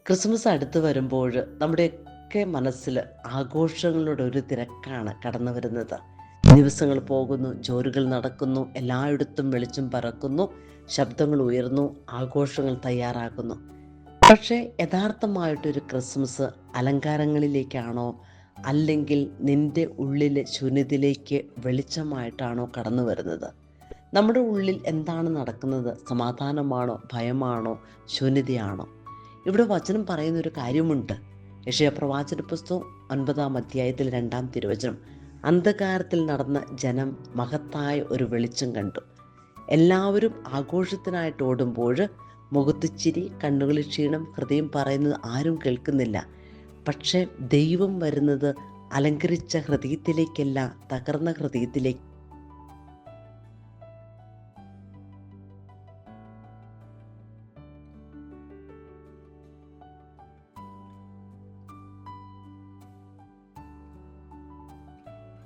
Christmas അടുത്ത് വരുമ്പോൾ നമ്മുടെയൊക്കെ മനസ്സിൽ ആഘോഷങ്ങളുടെ ഒരു തിരക്കാണ് കടന്നു വരുന്നത്. ദിവസങ്ങൾ പോകുന്നു, ജോലികൾ നടക്കുന്നു, എല്ലായിടത്തും വെളിച്ചം പറക്കുന്നു, ശബ്ദങ്ങൾ ഉയർന്നു, ആഘോഷങ്ങൾ തയ്യാറാക്കുന്നു. പക്ഷേ യഥാർത്ഥമായിട്ടൊരു ക്രിസ്മസ് അലങ്കാരങ്ങളിലേക്കാണോ, അല്ലെങ്കിൽ നിൻ്റെ ഉള്ളിലെ ശൂന്യതയിലേക്ക് വെളിച്ചമായിട്ടാണോ കടന്നു വരുന്നത്? നമ്മുടെ ഉള്ളിൽ എന്താണ് നടക്കുന്നത്? സമാധാനമാണോ, ഭയമാണോ, ശൂന്യതയാണോ? ഇവിടെ വചനം പറയുന്നൊരു കാര്യമുണ്ട്. യെശയ്യാപ്രവാചന പുസ്തകം 9-ാം അധ്യായത്തിൽ 2-ാം തിരുവചനം, അന്ധകാരത്തിൽ നടന്ന ജനം മഹത്തായ ഒരു വെളിച്ചം കണ്ടു. എല്ലാവരും ആഘോഷത്തിനായിട്ട് ഓടുമ്പോൾ മുഖത്ത് ചിരി, കണ്ണുകളിൽ ക്ഷീണം, ഹൃദയം പറയുന്നത് ആരും കേൾക്കുന്നില്ല. പക്ഷേ ദൈവം വരുന്നത് അലങ്കരിച്ച ഹൃദയത്തിലേക്കല്ല, തകർന്ന ഹൃദയത്തിലേക്ക്.